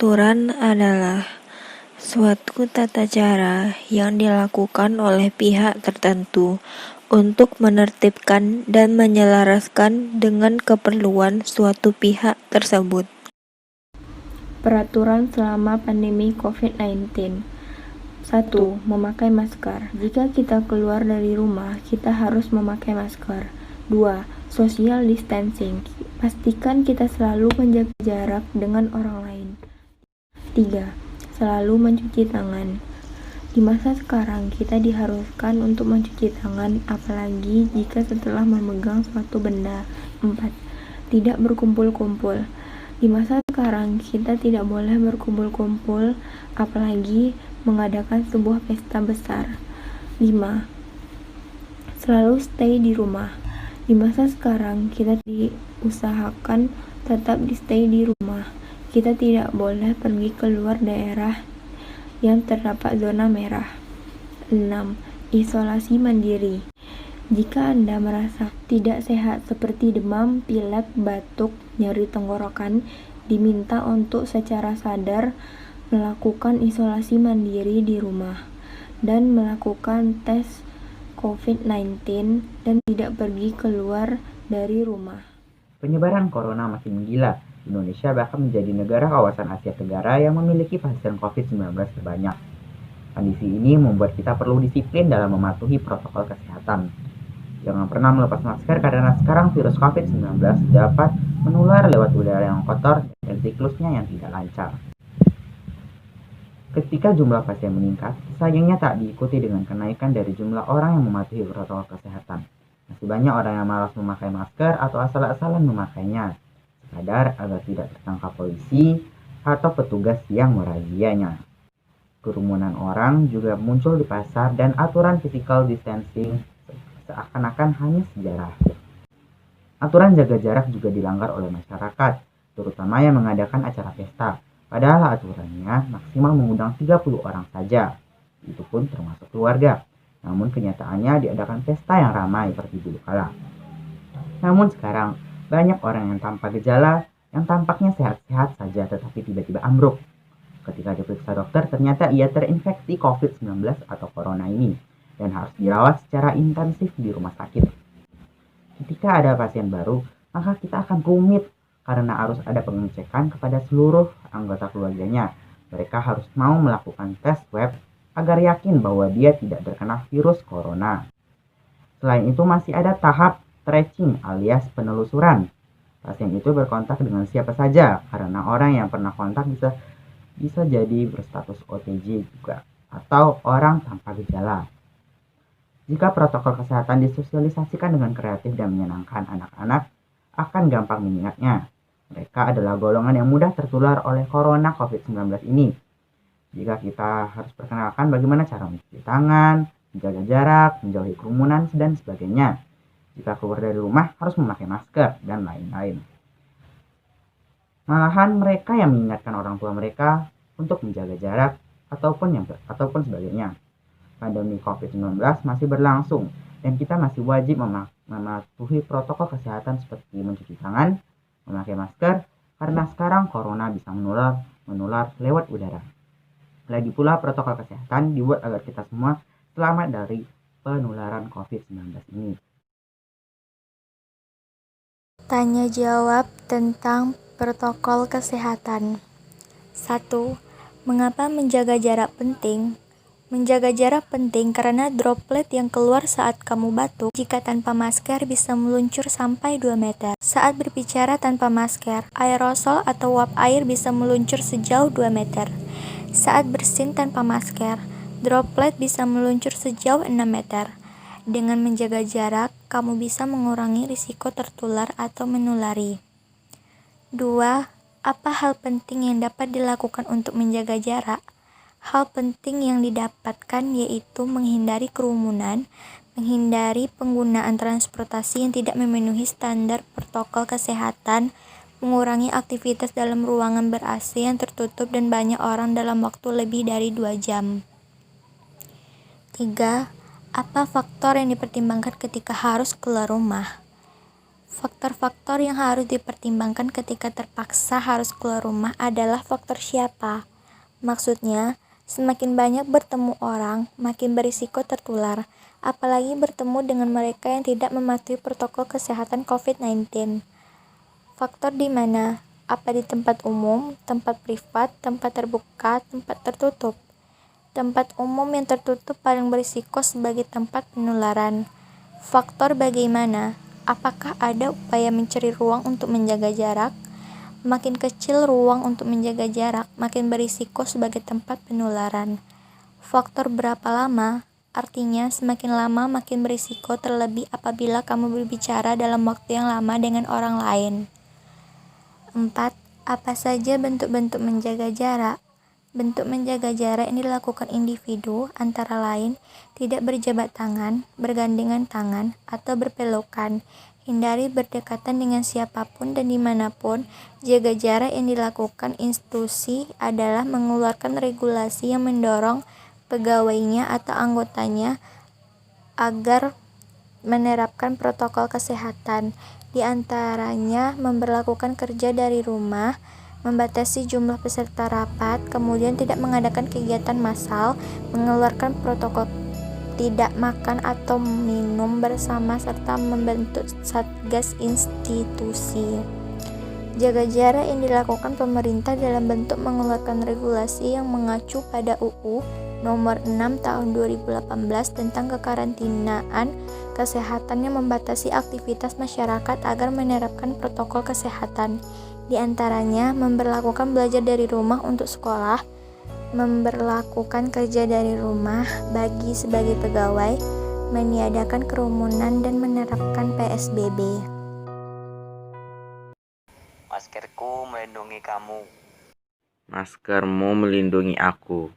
Peraturan adalah suatu tata cara yang dilakukan oleh pihak tertentu untuk menertibkan dan menyelaraskan dengan keperluan suatu pihak tersebut. Peraturan selama pandemi COVID-19. 1. Memakai masker. Jika kita keluar dari rumah, kita harus memakai masker. 2. Social distancing. Pastikan kita selalu menjaga jarak dengan orang lain. 3. Selalu mencuci tangan. Di masa sekarang, kita diharuskan untuk mencuci tangan, apalagi jika setelah memegang suatu benda. 4. Tidak berkumpul-kumpul. Di masa sekarang, kita tidak boleh berkumpul-kumpul, apalagi mengadakan sebuah pesta besar. 5. Selalu stay di rumah. Di masa sekarang, kita diusahakan tetap stay di rumah. Kita tidak boleh pergi keluar daerah yang terdapat zona merah. 6. Isolasi mandiri. Jika Anda merasa tidak sehat seperti demam, pilek, batuk, nyeri tenggorokan, diminta untuk secara sadar melakukan isolasi mandiri di rumah dan melakukan tes COVID-19 dan tidak pergi keluar dari rumah. Penyebaran corona makin menggila. Indonesia bahkan menjadi negara kawasan Asia Tenggara yang memiliki pasien COVID-19 terbanyak. Kondisi ini membuat kita perlu disiplin dalam mematuhi protokol kesehatan. Jangan pernah melepas masker karena sekarang virus COVID-19 dapat menular lewat udara yang kotor dan siklusnya yang tidak lancar. Ketika jumlah pasien meningkat, sayangnya tak diikuti dengan kenaikan dari jumlah orang yang mematuhi protokol kesehatan. Masih banyak orang yang malas memakai masker atau asal-asalan memakainya, sekadar agar tidak tertangkap polisi atau petugas yang merazianya. Kerumunan orang juga muncul di pasar dan aturan physical distancing seakan-akan hanya sejarah. Aturan jaga jarak juga dilanggar oleh masyarakat, terutama yang mengadakan acara pesta. Padahal aturannya maksimal mengundang 30 orang saja, itu pun termasuk keluarga. Namun kenyataannya diadakan pesta yang ramai seperti dulu kala. Namun sekarang, banyak orang yang tanpa gejala, yang tampaknya sehat-sehat saja tetapi tiba-tiba ambruk. Ketika diperiksa dokter, ternyata ia terinfeksi COVID-19 atau corona ini dan harus dirawat secara intensif di rumah sakit. Ketika ada pasien baru, maka kita akan rumit karena harus ada pengecekan kepada seluruh anggota keluarganya. Mereka harus mau melakukan tes swab agar yakin bahwa dia tidak terkena virus corona. Selain itu masih ada tahap tracing alias penelusuran. Pasien itu berkontak dengan siapa saja karena orang yang pernah kontak bisa jadi berstatus OTG juga atau orang tanpa gejala. Jika protokol kesehatan disosialisasikan dengan kreatif dan menyenangkan, anak-anak akan gampang mengingatnya. Mereka adalah golongan yang mudah tertular oleh corona COVID-19 ini. Jika kita harus perkenalkan bagaimana cara mencuci tangan, menjaga jarak, menjauhi kerumunan, dan sebagainya. Jika keluar dari rumah harus memakai masker, dan lain-lain. Malahan mereka yang mengingatkan orang tua mereka untuk menjaga jarak ataupun sebagainya. Pandemi COVID-19 masih berlangsung dan kita masih wajib mematuhi protokol kesehatan seperti mencuci tangan, memakai masker, karena sekarang corona bisa menular lewat udara. Lagi pula protokol kesehatan dibuat agar kita semua selamat dari penularan COVID-19 ini. Tanya jawab tentang protokol kesehatan. 1. Mengapa menjaga jarak penting? Menjaga jarak penting karena droplet yang keluar saat kamu batuk jika tanpa masker bisa meluncur sampai 2 meter. Saat berbicara tanpa masker, aerosol atau uap air bisa meluncur sejauh 2 meter. Saat bersin tanpa masker, droplet bisa meluncur sejauh 6 meter. Dengan menjaga jarak, kamu bisa mengurangi risiko tertular atau menulari. 2. Apa hal penting yang dapat dilakukan untuk menjaga jarak? Hal penting yang didapatkan yaitu menghindari kerumunan, menghindari penggunaan transportasi yang tidak memenuhi standar protokol kesehatan, mengurangi aktivitas dalam ruangan ber-AC yang tertutup dan banyak orang dalam waktu lebih dari 2 jam. 3. Apa faktor yang dipertimbangkan ketika harus keluar rumah? Faktor-faktor yang harus dipertimbangkan ketika terpaksa harus keluar rumah adalah faktor siapa. Maksudnya, semakin banyak bertemu orang, makin berisiko tertular, apalagi bertemu dengan mereka yang tidak mematuhi protokol kesehatan COVID-19. Faktor di mana? Apa di tempat umum, tempat privat, tempat terbuka, tempat tertutup? Tempat umum yang tertutup paling berisiko sebagai tempat penularan. Faktor bagaimana? Apakah ada upaya mencari ruang untuk menjaga jarak? Makin kecil ruang untuk menjaga jarak, makin berisiko sebagai tempat penularan. Faktor berapa lama? Artinya, semakin lama makin berisiko, terlebih apabila kamu berbicara dalam waktu yang lama dengan orang lain. 4. Apa saja bentuk-bentuk menjaga jarak? Bentuk menjaga jarak yang dilakukan individu antara lain tidak berjabat tangan, bergandengan tangan, atau berpelukan. Hindari berdekatan dengan siapapun dan dimanapun. Jaga jarak yang dilakukan institusi adalah mengeluarkan regulasi yang mendorong pegawainya atau anggotanya agar menerapkan protokol kesehatan, di antaranya memberlakukan kerja dari rumah, membatasi jumlah peserta rapat, kemudian tidak mengadakan kegiatan massal, mengeluarkan protokol tidak makan atau minum bersama, serta membentuk satgas institusi. Jaga jarak yang dilakukan pemerintah dalam bentuk mengeluarkan regulasi yang mengacu pada UU Nomor 6 Tahun 2018 tentang kekarantinaan kesehatan yang membatasi aktivitas masyarakat agar menerapkan protokol kesehatan. Di antaranya, memberlakukan belajar dari rumah untuk sekolah, memberlakukan kerja dari rumah bagi sebagai pegawai, meniadakan kerumunan, dan menerapkan PSBB. Maskerku melindungi kamu. Maskermu melindungi aku.